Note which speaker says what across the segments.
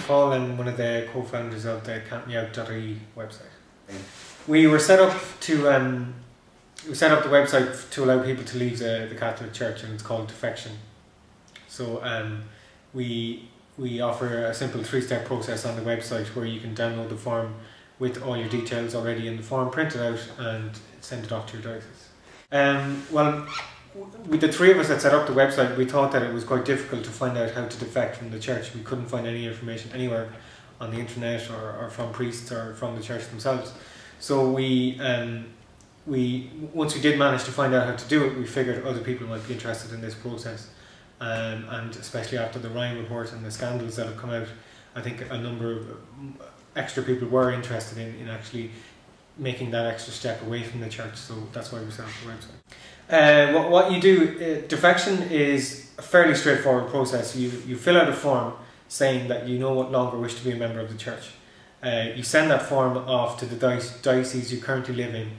Speaker 1: Paul. I'm one of the co-founders of the CountMeOut.ie website. We were set up to we set up the website to allow people to leave the Catholic Church, and it's called defection. So we offer a simple 3-step process on the website where you can download the form with all your details already in the form, print it out and send it off to your diocese. Well, with the three of us that set up the website, we thought that it was quite difficult to find out how to defect from the church. We couldn't find any information anywhere on the internet or from priests or from the church themselves. So once we did manage to find out how to do it, we figured other people might be interested in this process. And especially after the Ryan report and the scandals that have come out, I think a number of extra people were interested in actually making that extra step away from the church. So that's why we set up the website. What you do, defection is a fairly straightforward process. You fill out a form saying that you no longer wish to be a member of the church. You send that form off to the diocese you currently live in.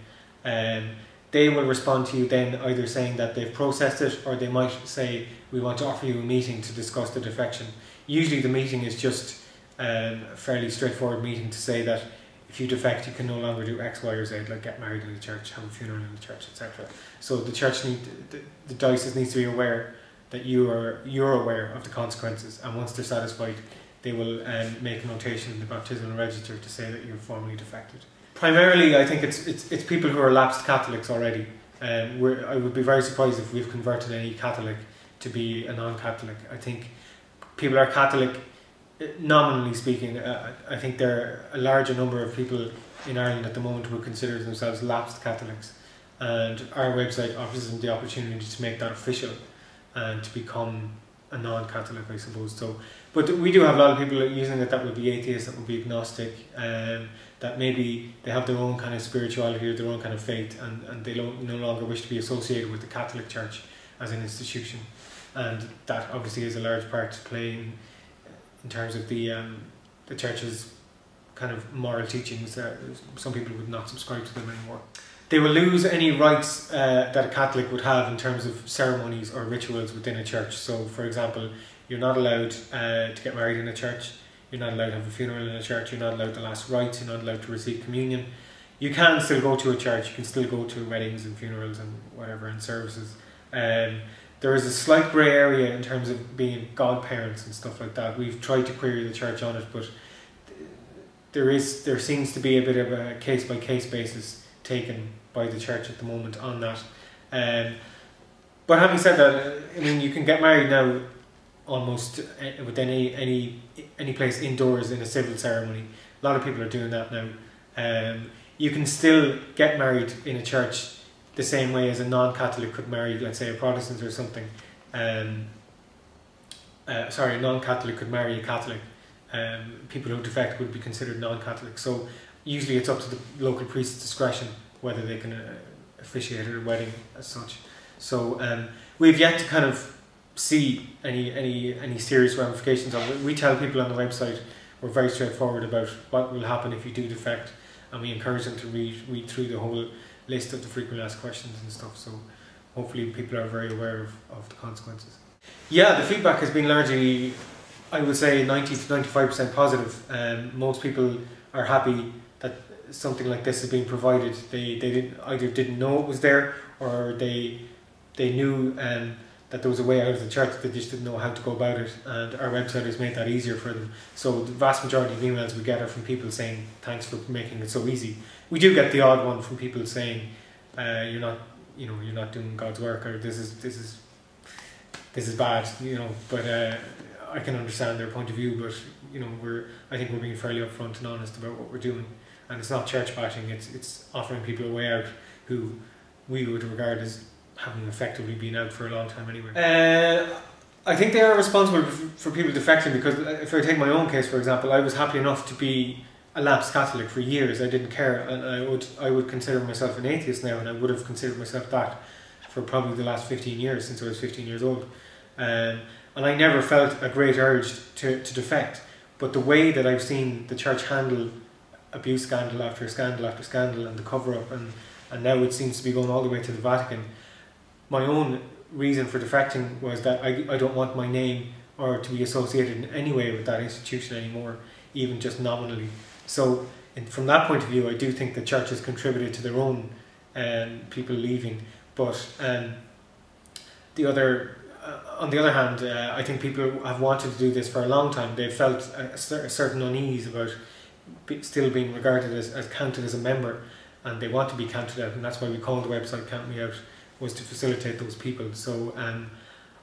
Speaker 1: They will respond to you then either saying that they've processed it, or they might say, we want to offer you a meeting to discuss the defection. Usually the meeting is just a fairly straightforward meeting to say that if you defect, you can no longer do X, Y or Z, like get married in the church, have a funeral in the church, etc. So the church the diocese needs to be aware that you're aware of the consequences, and once they're satisfied, they will make a notation in the baptismal register to say that you're formally defected. Primarily, I think it's people who are lapsed Catholics already. I would be very surprised if we've converted any Catholic to be a non-Catholic. I think people are Catholic, nominally speaking. I think there are a larger number of people in Ireland at the moment who consider themselves lapsed Catholics, and our website offers them the opportunity to make that official and to become a non-Catholic, I suppose. So, but we do have a lot of people using it that would be atheists, that would be agnostic, that maybe they have their own kind of spirituality or their own kind of faith, and they no longer wish to be associated with the Catholic Church as an institution. And that obviously is a large part to play in terms of the Church's kind of moral teachings. Some people would not subscribe to them anymore. They will lose any rights that a Catholic would have in terms of ceremonies or rituals within a church. So, for example, you're not allowed to get married in a church, you're not allowed to have a funeral in a church, you're not allowed the last rites, you're not allowed to receive communion. You can still go to a church, you can still go to weddings and funerals and whatever, and services. There is a slight grey area in terms of being godparents and stuff like that. We've tried to query the church on it, but there seems to be a bit of a case-by-case basis taken by the church at the moment on that. But having said that, I mean, you can get married now almost with any place indoors in a civil ceremony. A lot of people are doing that now. You can still get married in a church the same way as a non-Catholic could marry, let's say, a Protestant or something. Sorry, a non-Catholic could marry a Catholic. People who defect would be considered non-Catholic. So usually it's up to the local priest's discretion whether they can officiate at a wedding as such. So we've yet to kind of see any serious ramifications of it. We tell people on the website, we're very straightforward about what will happen if you do defect, and we encourage them to read through the whole list of the frequently asked questions and stuff. So hopefully people are very aware of the consequences. Yeah, the feedback has been largely, I would say, 90 to 95% positive. Most people are happy that something like this is being provided. They either didn't know it was there, or they knew that there was a way out of the church, they just didn't know how to go about it, and our website has made that easier for them. So the vast majority of emails we get are from people saying thanks for making it so easy. We do get the odd one from people saying you're not doing God's work, or this is bad, but I can understand their point of view. But I think we're being fairly upfront and honest about what we're doing, and it's not church bashing. It's offering people a way out who we would regard as having effectively been out for a long time anyway. I think they are responsible for people defecting, because if I take my own case, for example, I was happy enough to be a lapsed Catholic for years. I didn't care, and I would consider myself an atheist now, and I would have considered myself that for probably the last 15 years, since I was 15 years old. And I never felt a great urge to defect, but the way that I've seen the church handle abuse scandal after scandal after scandal, and the cover-up, and now it seems to be going all the way to the Vatican, my own reason for defecting was that I don't want my name or to be associated in any way with that institution anymore, even just nominally. So from that point of view, I do think the church has contributed to their own people leaving. But on the other hand, I think people have wanted to do this for a long time. They've felt a certain unease about still being regarded as counted as a member, and they want to be counted out, and that's why we called the website Count Me Out, was to facilitate those people. So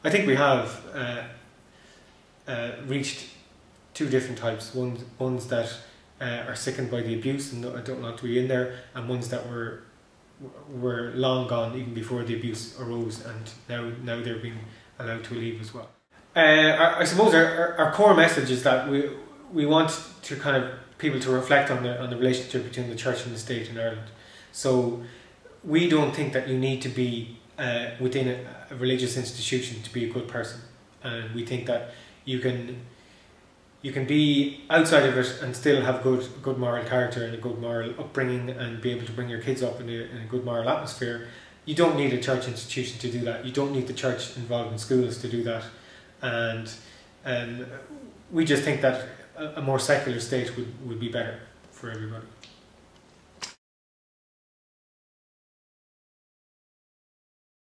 Speaker 1: I think we have reached two different types. Ones that are sickened by the abuse and don't want to be in there, and ones that were long gone even before the abuse arose, and now they're being allowed to leave as well. I suppose our core message is that we want to kind of people to reflect on the relationship between the church and the state in Ireland. So we don't think that you need to be within a religious institution to be a good person, and we think that you can be outside of it and still have good moral character and a good moral upbringing, and be able to bring your kids up in a good moral atmosphere. You don't need a church institution to do that. You don't need the church involved in schools to do that. And we just think that a more secular state would be better for everybody.